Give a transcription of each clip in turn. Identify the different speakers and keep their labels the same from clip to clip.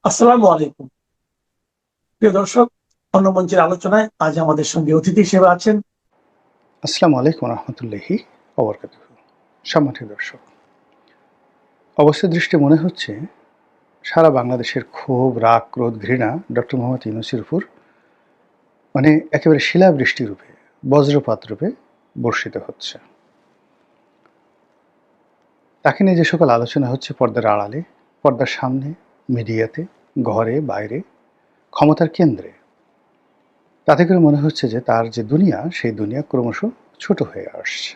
Speaker 1: আসসালামু আলাইকুম। প্রিয় দর্শক, অন্য মঞ্চের আলোচনায় আজ আমাদের সঙ্গে অতিথি হিসেবে আছেন।
Speaker 2: আসসালামু আলাইকুম রহমতুল্লাহি ওবরকাতুহু। সম্মানিত দর্শক, অবস্থার দৃষ্টি মনে হচ্ছে সারা বাংলাদেশের ক্ষোভ, রাগ, ক্রোধ, ঘৃণা ডক্টর মোহাম্মদ ইউনূসের উপর একেবারে শিলাবৃষ্টি রূপে, বজ্রপাত রূপে বর্ষিত হচ্ছে। তাকে নিয়ে যে সকল আলোচনা হচ্ছে পর্দার আড়ালে, পর্দার সামনে, মিডিয়াতে, ঘরে, বাইরে, ক্ষমতার কেন্দ্রে, তাতে করে মনে হচ্ছে যে তার যে দুনিয়া, সেই দুনিয়া ক্রমশ ছোট হয়ে আসছে।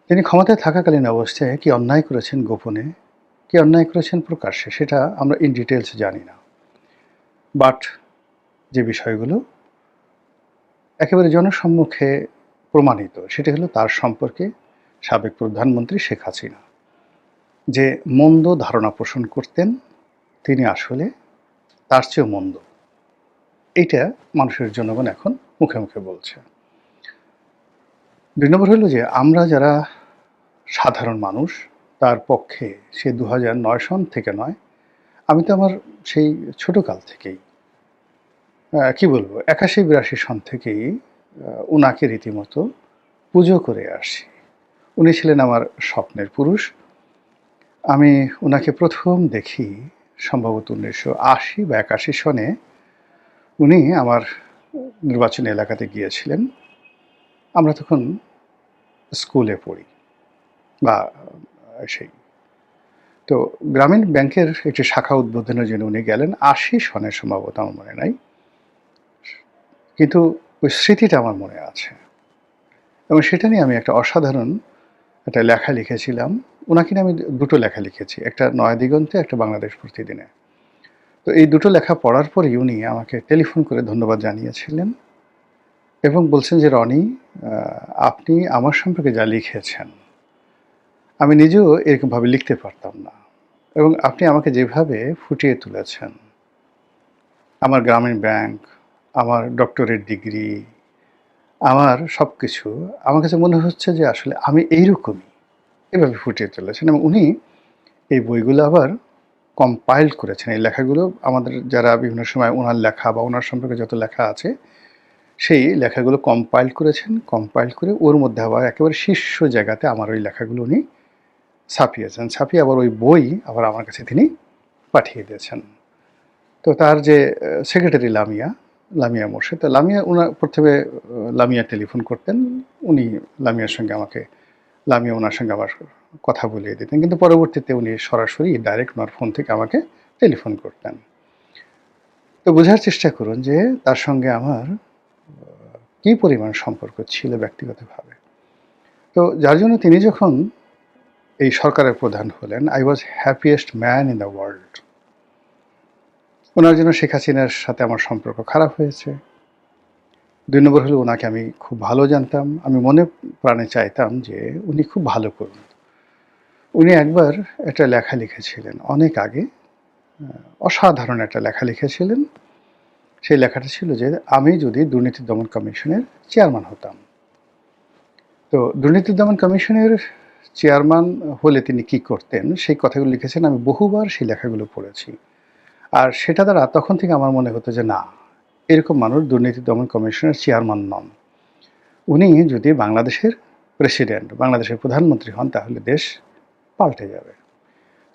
Speaker 2: তিনি ক্ষমতায় থাকাকালীন অবস্থায় কি অন্যায় করেছেন গোপনে, কি অন্যায় করেছেন প্রকাশ্যে, সেটা আমরা ইন ডিটেলস জানি না। বাট যে বিষয়গুলো একেবারে জনসম্মুখে প্রমাণিত, সেটি হলো তার সম্পর্কে সাবেক প্রধানমন্ত্রী শেখ হাসিনা যে মন্দ ধারণা পোষণ করতেন, তিনি আসলে তার চেয়েও মন্দ। এইটা মানুষের জনগণ এখন মুখে মুখে বলছে। ২ নম্বর হলো যে আমরা যারা সাধারণ মানুষ, তার পক্ষে সে ২০০৯ সন থেকে নয়, আমি তো আমার সেই ছোটকাল থেকেই কি বলবো, ৮১-৮২ সন থেকেই উনাকে রীতিমতো পুজো করে আসি। উনি ছিলেন আমার স্বপ্নের পুরুষ। আমি উনাকে প্রথম দেখি সম্ভবত ১৯৮০ বা ৮১ সনে। উনি আমার নির্বাচনী এলাকাতে গিয়েছিলেন। আমরা তখন স্কুলে পড়ি বা সেই। তো গ্রামীণ ব্যাংকের একটি শাখা উদ্বোধনের জন্য উনি গেলেন ৮০ সনে সম্ভবত, আমার মনে নাই। কিন্তু ওই স্মৃতিটা আমার মনে আছে এবং সেটা নিয়ে আমি একটা অসাধারণ একটা লেখা লিখেছিলাম। ওনাকে নিয়ে আমি দুটো লেখা লিখেছি, একটা নয়াদিগন্তে, একটা বাংলাদেশ প্রতিদিনে। তো এই দুটো লেখা পড়ার পরেই উনি আমাকে টেলিফোন করে ধন্যবাদ জানিয়েছিলেন এবং বলছেন যে, রনি, আপনি আমার সম্পর্কে যা লিখেছেন আমি নিজেও এরকমভাবে লিখতে পারতাম না, এবং আপনি আমাকে যেভাবে ফুটিয়ে তুলেছেন, আমার গ্রামীণ ব্যাংক, আমার ডক্টরেট ডিগ্রি, আমার সব কিছু, আমার কাছে মনে হচ্ছে যে আসলে আমি এইরকমই, এভাবে ফুটিয়ে তুলেছেন। এবং উনি এই বইগুলো আবার কম্পাইল করেছেন। এই লেখাগুলো আমাদের যারা বিভিন্ন সময় ওনার লেখা বা ওনার সম্পর্কে যত লেখা আছে, সেই লেখাগুলো কম্পাইল করেছেন। কম্পাইল করে ওর মধ্যে আবার একেবারে শীর্ষ জায়গাতে আমার ওই লেখাগুলো উনি ছাপিয়েছেন। ছাপিয়ে আবার ওই বই আবার আমার কাছে তিনি পাঠিয়ে দিয়েছেন। তো তার যে সেক্রেটারি লামিয়া মোর্শেদ, তো লামিয়া ওনার প্রথমে লামিয়া টেলিফোন করতেন। উনি লামিয়া ওনার সঙ্গে আবার কথা বলিয়ে দিতেন, কিন্তু পরবর্তীতে উনি সরাসরি ডাইরেক্ট ওনার ফোন থেকে আমাকে টেলিফোন করতেন। তো বোঝার চেষ্টা করুন যে তার সঙ্গে আমার কী পরিমাণ সম্পর্ক ছিল ব্যক্তিগতভাবে। তো যার জন্য তিনি যখন এই সরকারের প্রধান হলেন, I was happiest man in the world. ওনার জন্য শেখ হাসিনার সাথে আমার সম্পর্ক খারাপ হয়েছে। ২ নম্বর হলো ওনাকে আমি খুব ভালো জানতাম। আমি মনে প্রাণে চাইতাম যে উনি খুব ভালো করুন। উনি একবার একটা লেখা লিখেছিলেন অনেক আগে, অসাধারণ একটা লেখা লিখেছিলেন। সেই লেখাটা ছিল যে আমি যদি দুর্নীতি দমন কমিশনের চেয়ারম্যান হতাম। তো দুর্নীতি দমন কমিশনের চেয়ারম্যান হলে তিনি কি করতেন, সেই কথাগুলো লিখেছেন। আমি বহুবার সেই লেখাগুলো পড়েছি। আর সেটা দ্বারা তখন থেকে আমার মনে হতো যে না, এরকম মানুষ দুর্নীতি দমন কমিশনের চেয়ারম্যান নন। উনি যদি বাংলাদেশের প্রেসিডেন্ট, বাংলাদেশের প্রধানমন্ত্রী হন, তাহলে দেশ পাল্টে যাবে।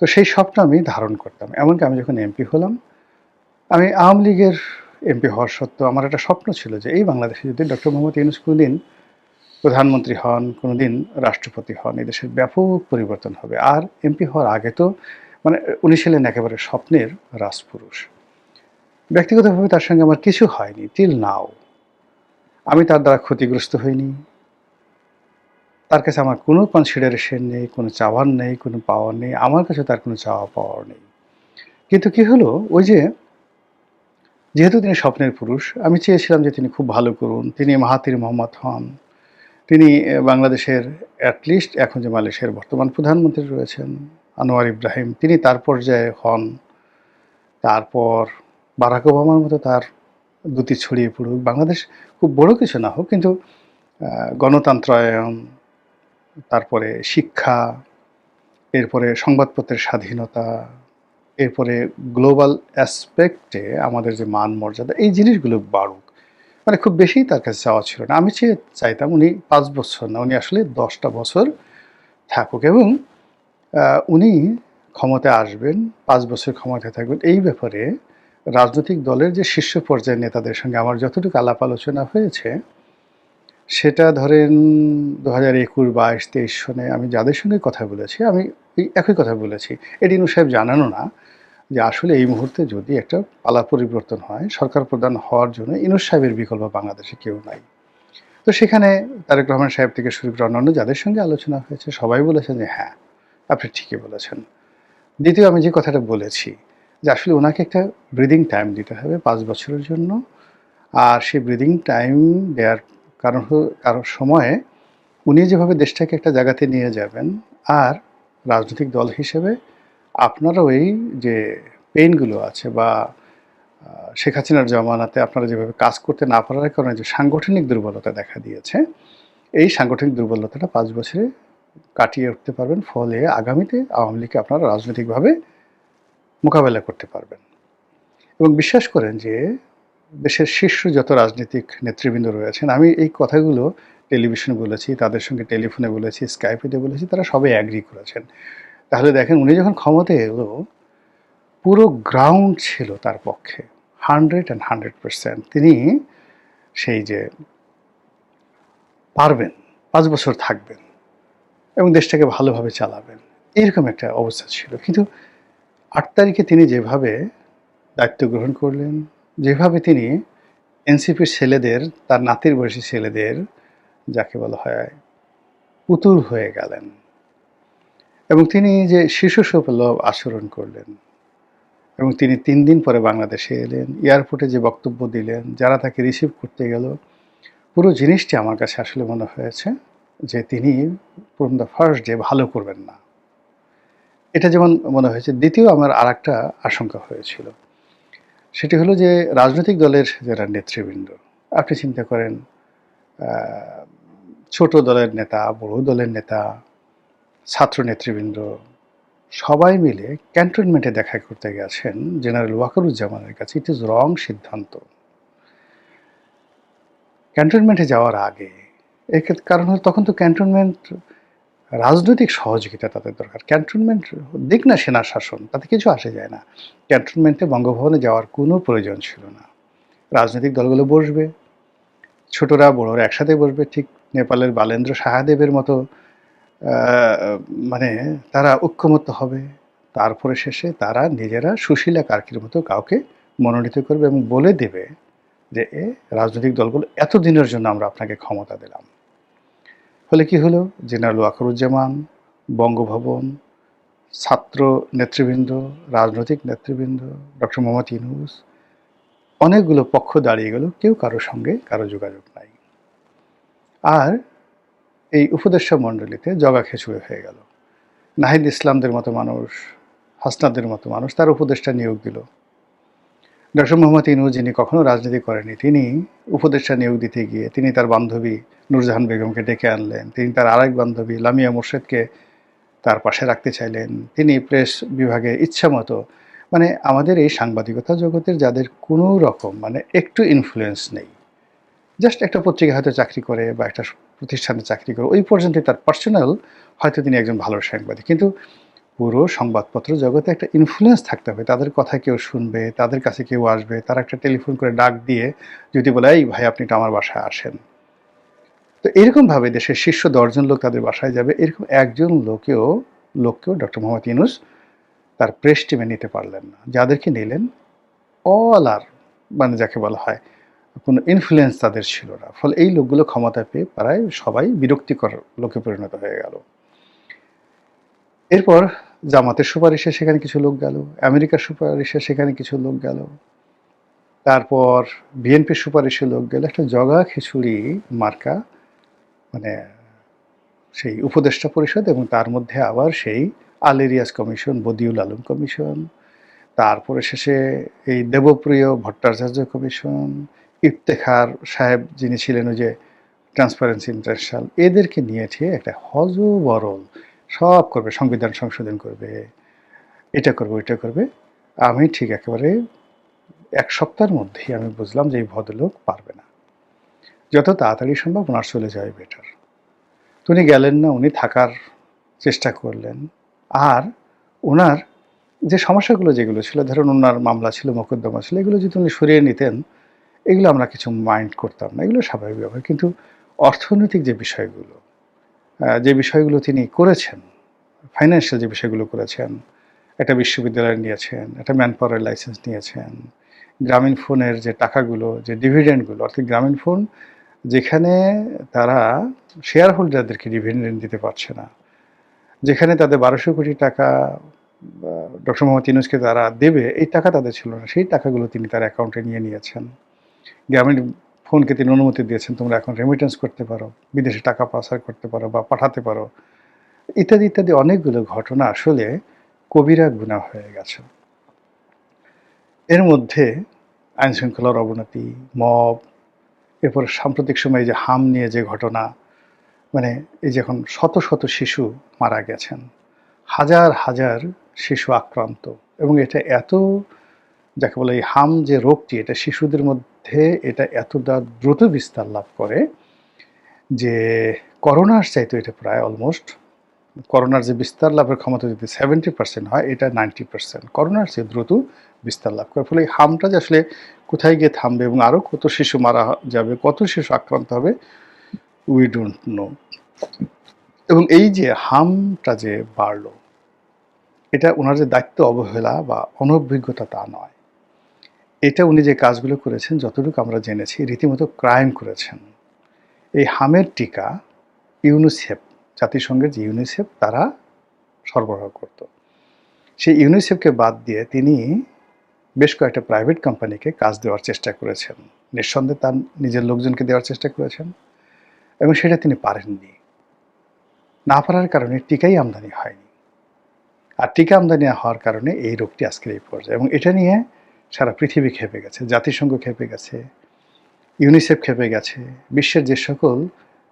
Speaker 2: তো সেই স্বপ্ন আমি ধারণ করতাম। এমনকি আমি যখন এমপি হলাম, আমি আওয়ামী লীগের এমপি হওয়ার সত্ত্বেও আমার একটা স্বপ্ন ছিল যে এই বাংলাদেশে যদি ডক্টর মোহাম্মদ ইউনূস কোনোদিন প্রধানমন্ত্রী হন, কোনোদিন রাষ্ট্রপতি হন, এই দেশের ব্যাপক পরিবর্তন হবে। আর এমপি হওয়ার আগে তো মানে উনি ছিলেন একেবারে স্বপ্নের রাজপুরুষ। ব্যক্তিগতভাবে তার সঙ্গে আমার কিছু হয়নি টিল নাও। আমি তার দ্বারা ক্ষতিগ্রস্ত হইনি। তার কাছে আমার কোনো কনসিডারেশন নেই, কোনো চাওয়ার নেই, কোনো পাওয়ার নেই। আমার কাছে তার কোনো চাওয়া পাওয়ার নেই। কিন্তু কি হলো, ওই যে যেহেতু তিনি স্বপ্নের পুরুষ, আমি চেয়েছিলাম যে তিনি খুব ভালো করুন, তিনি মাহাথির মোহাম্মদ হন, তিনি বাংলাদেশের অ্যাটলিস্ট এখন যে মালয়েশিয়ার বর্তমান প্রধানমন্ত্রী রয়েছেন আনোয়ার ইব্রাহিম, তিনি তার পর্যায়ে হন। তারপর বারাক ওবামার মতো তার দ্যুতি ছড়িয়ে পড়ুক। বাংলাদেশ খুব বড় কিছু না হোক, কিন্তু গণতন্ত্রায়ন, তারপরে শিক্ষা, এরপরে সংবাদপত্রের স্বাধীনতা, এরপরে গ্লোবাল অ্যাসপেক্টে আমাদের যে মান মর্যাদা এই জিনিসগুলো বাড়ুক, মানে খুব বেশি তার কাছে চাওয়া ছিল না। আমি চাইতাম উনি 5 বছর না, উনি আসলে 10টা বছর থাকুক, এবং উনি ক্ষমতায় আসবেন, 5 বছর ক্ষমতায় থাকবেন। এই ব্যাপারে রাজনৈতিক দলের যে শীর্ষ পর্যায়ের নেতাদের সঙ্গে আমার যতটুকু আলাপ আলোচনা হয়েছে, সেটা ধরেন 2021, 22, 23 সনে আমি যাদের সঙ্গে কথা বলেছি, আমি এই একই কথা বলেছি। এডিনু সাহেব জানানো না যে আসলে এই মুহূর্তে যদি একটা পালা পরিবর্তন হয়, সরকার প্রধান হওয়ার জন্য ইউনূস সাহেবের বিকল্প বাংলাদেশে কেউ নাই। তো সেখানে তারেক রহমান সাহেব থেকে শুরু করে অন্যান্য যাদের সঙ্গে আলোচনা হয়েছে, সবাই বলেছেন যে হ্যাঁ, আপনি ঠিকই বলেছেন। দ্বিতীয়, আমি যে কথাটা বলেছি যে আসলে ওনাকে একটা ব্রিদিং টাইম দিতে হবে 5 বছরের জন্য। আর সেই ব্রিদিং টাইম দেওয়ার কারণ সময়ে উনি যেভাবে দেশটাকে একটা জায়গাতে নিয়ে যাবেন, আর রাজনৈতিক দল হিসেবে আপনারাও এই যে পেইনগুলো আছে বা শেখ হাসিনার জমানাতে আপনারা যেভাবে কাজ করতে না পারার কারণে যে সাংগঠনিক দুর্বলতা দেখা দিয়েছে, এই সাংগঠনিক দুর্বলতাটা 5 বছরে কাটিয়ে উঠতে পারবেন। ফলে আগামীতে আওয়ামী লীগকে আপনারা রাজনৈতিকভাবে মোকাবেলা করতে পারবেন। এবং বিশ্বাস করেন যে দেশের শীর্ষ যত রাজনৈতিক নেতৃবৃন্দ রয়েছেন, আমি এই কথাগুলো টেলিভিশনে বলেছি, তাদের সঙ্গে টেলিফোনে বলেছি, স্কাইপেতে বলেছি, তারা সবাই অ্যাগ্রি করেছেন। তাহলে দেখেন, উনি যখন ক্ষমতায় এলো, পুরো গ্রাউন্ড ছিল তার পক্ষে 100% তিনি সেই যে পারবেন, 5 বছর থাকবেন এবং দেশটাকে ভালোভাবে চালাবেন, এরকম একটা অবস্থা ছিল। কিন্তু 8 তারিখে তিনি যেভাবে দায়িত্ব গ্রহণ করলেন, যেভাবে তিনি এনসিপির ছেলেদের, তার নাতির বয়সী ছেলেদের, যাকে বলা হয় পুতুল হয়ে গেলেন, এবং তিনি যে শিশুসুলভ আচরণ করলেন, এবং তিনি 3 দিন পরে বাংলাদেশে এলেন, এয়ারপোর্টে যে বক্তব্য দিলেন, যারা তাকে রিসিভ করতে গেল, পুরো জিনিসটি আমার কাছে আসলে মনে হয়েছে যে তিনি ফ্রম দ্য ফার্স্ট ডে ভালো করবেন না। এটা যেমন মনে হয়েছে। দ্বিতীয়, আমার আর একটা আশঙ্কা হয়েছিল, সেটি হলো যে রাজনৈতিক দলের যারা নেতৃবৃন্দ, আপনি চিন্তা করেন, ছোট দলের নেতা, বড় দলের নেতা, ছাত্র নেতৃবৃন্দ সবাই মিলে ক্যান্টনমেন্টে দেখা করতে গেছেন জেনারেল ওয়াকারুজ্জামানের কাছে। ইট ইজ রং সিদ্ধান্ত। ক্যান্টনমেন্টে যাওয়ার আগে, এর কারণ হলো তখন তো ক্যান্টনমেন্ট রাজনৈতিক সহযোগিতা তাদের দরকার। ক্যান্টনমেন্ট দিক না সেনা শাসন, তাতে কিছু আসে যায় না। ক্যান্টনমেন্টে বঙ্গভবনে যাওয়ার কোনো প্রয়োজন ছিল না। রাজনৈতিক দলগুলো বসবে, ছোটরা বড়রা একসাথে বসবে, ঠিক নেপালের বালেন্দ্র সাহাদেবের মতো, মানে তারা ঐক্যমত্য হবে। তারপরে শেষে তারা নিজেরা সুশীলা কার্কির মতো কাউকে মনোনীত করবে এবং বলে দেবে যে রাজনৈতিক দলগুলো এতদিনের জন্য আমরা আপনাকে ক্ষমতা দিলাম। ফলে কি হলো, জেনারেল ওয়াকারুজ্জামান, বঙ্গভবন, ছাত্র নেতৃবৃন্দ, রাজনৈতিক নেতৃবৃন্দ, ডক্টর মোহাম্মদ ইউনূস, অনেকগুলো পক্ষ দাঁড়িয়ে গেল, কেউ কারোর সঙ্গে কারো যোগাযোগ নাই। আর এই উপদেষ্টা মণ্ডলীতে জগা খিচুড়ি হয়ে গেল। নাহিদ ইসলামদের মতো মানুষ, হাসনাদের মতো মানুষ তার উপদেষ্টা নিয়োগ দিল। ডক্টর মোহাম্মদ ইউনূস, যিনি কখনো রাজনীতি করেনি, তিনি উপদেষ্টা নিয়োগ দিতে গিয়ে তিনি তার বান্ধবী নূরজাহান বেগমকে ডেকে আনলেন। তিনি তার আরেক বান্ধবী লামিয়া মোর্শেদকে তার পাশে রাখতে চাইলেন। তিনি প্রেস বিভাগে ইচ্ছা মতো, মানে আমাদের এই সাংবাদিকতা জগতের যাদের কোনো রকম মানে একটু ইনফ্লুয়েন্স নেই, জাস্ট একটা পত্রিকা হয়তো চাকরি করে বা একটা প্রতিষ্ঠানে চাকরি করে, ওই পর্যন্তই তার পার্সোনাল, হয়তো তিনি একজন ভালো সাংবাদিক, কিন্তু পুরো সংবাদপত্র জগতে একটা ইনফ্লুয়েন্স থাকতে হবে। তাদের কথা কেউ শুনবে, তাদের কাছে কেউ আসবে, তারা একটা টেলিফোন করে ডাক দিয়ে যদি বলে, এই ভাই আপনি তো আমার বাসায় আসেন। তো এরকমভাবে দেশের শীর্ষ 10 জন লোক তাদের বাসায় যাবে, এরকম একজন লোককেও ডক্টর মোহাম্মদ ইউনূস তার প্রেস টিমে নিতে পারলেন না। যাদেরকে নিলেন অল আর, মানে যাকে বলা হয় কোনো ইনফ্লুয়েন্স তাদের ছিল না। ফলে এই লোকগুলো ক্ষমতা পেয়ে প্রায় সবাই বিরক্তিকর লোকে পরিণত হয়ে গেল। এরপর জামাতের সুপারিশে সেখানে কিছু লোক গেল, আমেরিকার সুপারিশে সেখানে কিছু লোক গেল, তারপর বিএনপির সুপারিশে লোক গেল। একটা জগা খিচুড়ি মার্কা, মানে সেই উপদেষ্টা পরিষদ, এবং তার মধ্যে আবার সেই আল ইরিয়াস কমিশন, বদিউল আলম কমিশন, তারপরে শেষে এই দেবপ্রিয় ভট্টাচার্য কমিশন, ইফতেখার সাহেব যিনি ছিলেন ওই যে ট্রান্সপারেন্সি ইন্টারন্যাশনাল, এদেরকে নিয়ে ঠিয়ে একটা হজবরল সব করবে, সংবিধান সংশোধন করবে, এটা করবে ওইটা করবে। আমি ঠিক একেবারে ১ সপ্তাহের মধ্যেই আমি বুঝলাম যে এই ভদ্রলোক পারবে না। যত তাড়াতাড়ি সম্ভব উনার চলে যাওয়াই বেটার। তো উনি গেলেন না, উনি থাকার চেষ্টা করলেন। আর উনার যে সমস্যাগুলো যেগুলো ছিল, ধরুন উনার মামলা ছিল, মোকদ্দমা ছিল, এগুলো যদি উনি সরিয়ে নিতেন, এগুলো আমরা কিছু মাইন্ড করতাম না। এগুলো স্বাভাবিক ব্যাপার। কিন্তু অর্থনৈতিক যে বিষয়গুলো তিনি করেছেন, ফাইন্যান্সিয়াল যে বিষয়গুলো করেছেন, একটা বিশ্ববিদ্যালয় নিয়েছেন, একটা ম্যানপাওয়ারের লাইসেন্স নিয়েছেন, গ্রামীণ ফোনের যে টাকাগুলো, যে ডিভিডেন্ডগুলো, অর্থাৎ গ্রামীণ ফোন যেখানে তারা শেয়ার হোল্ডারদেরকে ডিভিডেন্ড দিতে পারছে না, যেখানে তাদের ১২০০ কোটি টাকা ডক্টর মোহাম্মদ ইউনূসকে তারা দেবে, এই টাকা তাদের ছিল না, সেই টাকাগুলো তিনি তার অ্যাকাউন্টে নিয়ে নিয়েছেন। গ্রামীণ ফোনকে তিনি অনুমতি দিয়েছেন, তোমরা এখন রেমিটেন্স করতে পারো, বিদেশে টাকা পাচার করতে পারো বা পাঠাতে পারো, ইত্যাদি ইত্যাদি অনেকগুলো ঘটনা আসলে কবিরা গুনাহ হয়ে গেছে। এর মধ্যে আইনশৃঙ্খলার অবনতি, মব, এরপর সাম্প্রতিক সময়ে যে হাম নিয়ে যে ঘটনা, মানে এই যে এখন শত শত শিশু মারা গেছেন, হাজার হাজার শিশু আক্রান্ত, এবং এটা এত, যাকে বলে এই হাম যে রোগটি, এটা শিশুদের মধ্যে এটা এতটা দ্রুত বিস্তার লাভ করে যে করোনার চাইতে এটা প্রায় অলমোস্ট, করোনার যে বিস্তার লাভের ক্ষমতা যদি 70% হয়, এটা 90%। করোনার চেয়ে দ্রুত বিস্তার লাভ করে। ফলে এই হামটা যে আসলে কোথায় গিয়ে থামবে এবং আরও কত শিশু মারা যাবে, কত শিশু আক্রান্ত হবে, উই ডোন্ট নো। এবং এই যে হামটা যে বাড়লো, এটা ওনার যে দায়িত্ব অবহেলা বা অনভিজ্ঞতা তা নয়। এটা উনি যে কাজগুলো করেছেন, যতটুকু আমরা জেনেছি, রীতিমতো ক্রাইম করেছেন। এই হামের টিকা ইউনিসেফ, জাতিসংঘের যে ইউনিসেফ, তারা সরবরাহ করত। সেই ইউনিসেফকে বাদ দিয়ে তিনি বেশ কয়েকটা প্রাইভেট কোম্পানিকে কাজ দেওয়ার চেষ্টা করেছেন। নিঃসন্দেহে তার নিজের লোকজনকে দেওয়ার চেষ্টা করেছেন, এবং সেটা তিনি পারেননি। না পারার কারণে টিকাই আমদানি হয়নি। আর টিকা আমদানি হওয়ার কারণে এই রোগটি আজকের এই পর্যায়ে, এবং এটা নিয়ে সারা পৃথিবী খেপে গেছে, জাতিসংঘ খেপে গেছে, ইউনিসেফ খেপে গেছে, বিশ্বের যে সকল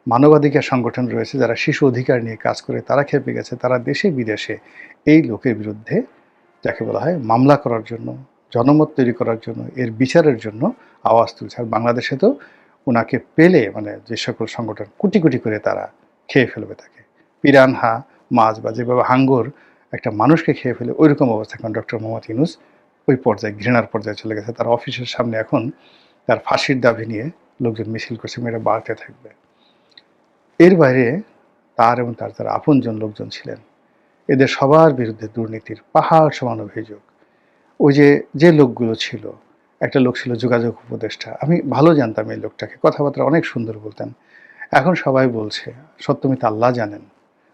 Speaker 2: মানবাধিকার সংগঠন রয়েছে যারা শিশু অধিকার নিয়ে কাজ করে, তারা খেপে গেছে। তারা দেশে বিদেশে এই লোকের বিরুদ্ধে, যাকে বলা হয়, মামলা করার জন্য, জনমত তৈরি করার জন্য, এর বিচারের জন্য আওয়াজ তুলছে। আর বাংলাদেশে তো ওনাকে পেলে, মানে যে সকল সংগঠন কোটি কোটি করে তারা খেয়ে ফেলবে তাকে, পিরানহা মাছ বা যেভাবে হাঙ্গর একটা মানুষকে খেয়ে ফেলে, ওই রকম অবস্থা। কারণ ডক্টর মোহাম্মদ ইউনূস ওই পর্যায়ে, ঘৃণার পর্যায়ে চলে গেছে। তার অফিসের সামনে এখন তার ফাঁসির দাবি নিয়ে লোকজন মিছিল করছে, মেয়েরা বাড়তে থাকবে। এর বাইরে তার এবং তার যারা আপনজন লোকজন ছিলেন, এদের সবার বিরুদ্ধে দুর্নীতির পাহাড় সমান অভিযোগ। ওই যে লোকগুলো ছিল, একটা লোক ছিল যোগাযোগ উপদেষ্টা, আমি ভালো জানতাম এই লোকটাকে, কথাবার্তা অনেক সুন্দর বলতেন। এখন সবাই বলছে সত্যমিত আল্লাহ জানেন,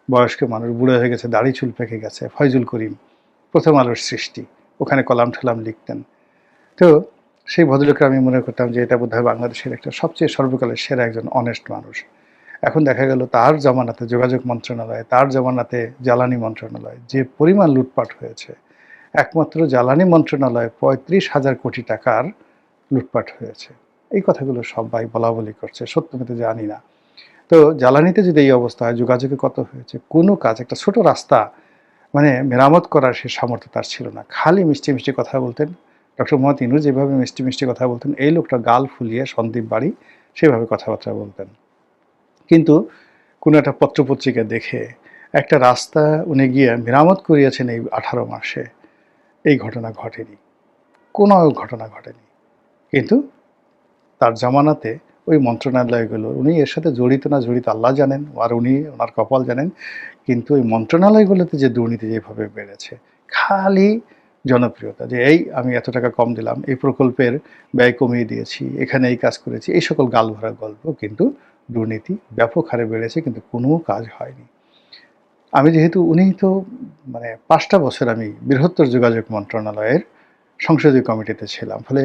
Speaker 2: বয়স্ক মানুষ, বুড়ো হয়ে গেছে, দাড়ি চুল পেকে গেছে। ফয়জুল করিম, প্রথম আলোর সৃষ্টি, ওখানে কলাম ঠলাম লিখতেন। তো সেই ভদ্রলোককে আমি মনে করতাম যে এটা বোধহয় বাংলাদেশের একটা সবচেয়ে সর্বকালের সেরা একজন অনেস্ট মানুষ। এখন দেখা গেল তার জমানাতে যোগাযোগ মন্ত্রণালয়, তার জমানাতে জ্বালানি মন্ত্রণালয় যে পরিমাণ লুটপাট হয়েছে, একমাত্র জ্বালানি মন্ত্রণালয়ে ৩৫,০০০ কোটি টাকার লুটপাট হয়েছে। এই কথাগুলো সবাই বলা বলি করছে, সত্য মিথ্যা জানি না। তো জ্বালানিতে যদি এই অবস্থা হয়, যোগাযোগে কত হয়েছে। কোনো কাজ, একটা ছোট রাস্তা মানে মেরামত করার সে সামর্থ্য তার ছিল না। খালি মিষ্টি মিষ্টি কথা বলতেন। ডক্টর মোহাম্মদ ইউনূস যেভাবে মিষ্টি মিষ্টি কথা বলতেন, এই লোকটা গাল ফুলিয়ে সন্দীপ বাড়ি সেভাবে কথাবার্তা বলতেন। কিন্তু কোনো একটা পত্রপত্রিকা দেখে একটা রাস্তা উনি গিয়ে মেরামত করিয়েছেন এই 18 মাসে, এই ঘটনা ঘটেনি, কোনো ঘটনা ঘটেনি। কিন্তু তার জামানাতে ওই মন্ত্রণালয়গুলো, উনি এর সাথে জড়িত না জড়িত আল্লাহ জানেন, আর উনি ওনার কপাল জানেন, কিন্তু ওই মন্ত্রণালয়গুলোতে যে দুর্নীতি যেভাবে বেড়েছে, খালি জনপ্রিয়তা, যে এই আমি এত টাকা কম দিলাম, এই প্রকল্পের ব্যয় কমিয়ে দিয়েছি, এখানে এই কাজ করেছি, এই সকল গাল ভরা গল্প। কিন্তু দুর্নীতি ব্যাপক হারে বেড়েছে, কিন্তু কোনো কাজ হয়নি। আমি যেহেতু, উনি তো মানে 5টা বছর আমি বৃহত্তর যোগাযোগ মন্ত্রণালয়ের সংসদীয় কমিটিতে ছিলাম, ফলে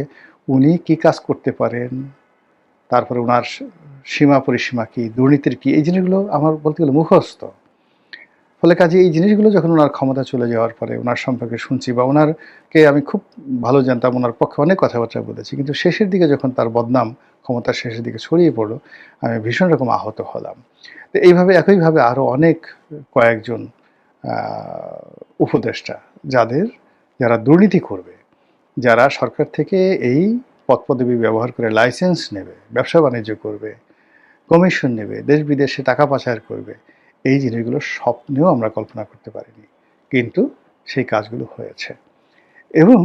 Speaker 2: উনি কি কাজ করতে পারেন, তারপরে ওনার সীমা পরিসীমা কি, দুর্নীতির কি, এই জিনিসগুলো আমার বলতে গেলে মুখস্থ। ফলে কাজে এই জিনিসগুলো যখন ওনার ক্ষমতা চলে যাওয়ার পরে ওনার সম্পর্কে শুনছি, বা ওনারকে আমি খুব ভালো জানতাম, ওনার পক্ষে অনেক কথাবার্তা বলেছি, কিন্তু শেষের দিকে যখন তার বদনাম ক্ষমতার শেষের দিকে ছড়িয়ে পড়লো, আমি ভীষণ রকম আহত হলাম। তো এইভাবে একইভাবে আরও অনেক কয়েকজন উপদেষ্টা যারা দুর্নীতি করবে, যারা সরকার থেকে এই পদপদবি ব্যবহার করে লাইসেন্স নেবে, ব্যবসা বাণিজ্য করবে, কমিশন নেবে, দেশ বিদেশে টাকা পাচার করবে, এই জিনিসগুলো স্বপ্নেও আমরা কল্পনা করতে পারিনি, কিন্তু সেই কাজগুলো হয়েছে। এবং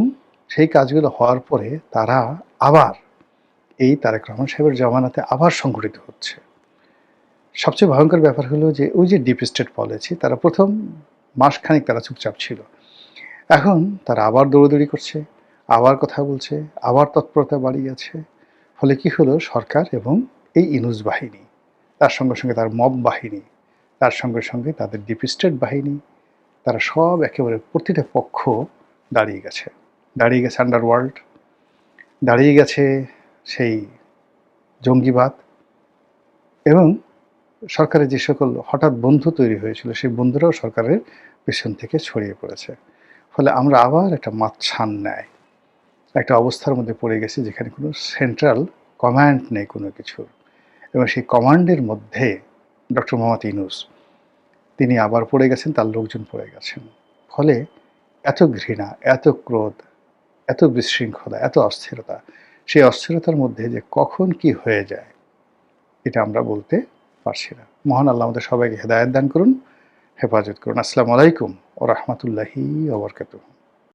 Speaker 2: সেই কাজগুলো হওয়ার পরে তারা আবার এই তারেক রহমান সাহেবের জমানাতে আবার সংগঠিত হচ্ছে। সবচেয়ে ভয়ঙ্কর ব্যাপার হলো যে ওই যে ডিপ স্টেট পলিসি, তারা প্রথম মাসখানেক তারা চুপচাপ ছিল, এখন তারা আবার দৌড়াদৌড়ি করছে, আবার কথা বলছে, আবার তৎপরতা বাড়িয়েছে। ফলে কি হলো, সরকার এবং এই ইনুস বাহিনী, তার সঙ্গে সঙ্গে তার মব বাহিনী, তার সঙ্গে সঙ্গে তাদের ডিপ স্টেট বাহিনী, তারা সব একেবারে প্রতিটা পক্ষ দাঁড়িয়ে গেছে। দাঁড়িয়ে গেছে আন্ডারওয়ার্ল্ড, দাঁড়িয়ে গেছে সেই জঙ্গিবাদ, এবং সরকারের যে সকল হঠাৎ বন্ধু তৈরি হয়েছিল সেই বন্ধুরাও সরকারের পেছন থেকে ছড়িয়ে পড়েছে। ফলে আমরা আবার একটা মাতছান ন্যায় একটা অবস্থার মধ্যে পড়ে গেছি, যেখানে কোনো সেন্ট্রাল কমান্ড নেই কোনো কিছুর। এবং সেই কমান্ডের মধ্যে ডক্টর মোহাম্মদ ইউনূস, তিনি আবার পড়ে গেছেন, তার লোকজন পড়ে গেছেন। ফলে এত ঘৃণা, এত ক্রোধ, এত বিশৃঙ্খলা, এত অস্থিরতা, সেই অস্থিরতার মধ্যে যে কখন কি হয়ে যায় এটা আমরা বলতে পারছি না। মহান আল্লাহ আমাদের সবাইকে হেদায়েত দান করুন, হেফাজত করুন। আসসালামু আলাইকুম ওয়া রাহমাতুল্লাহি ওয়া বারাকাতুহু।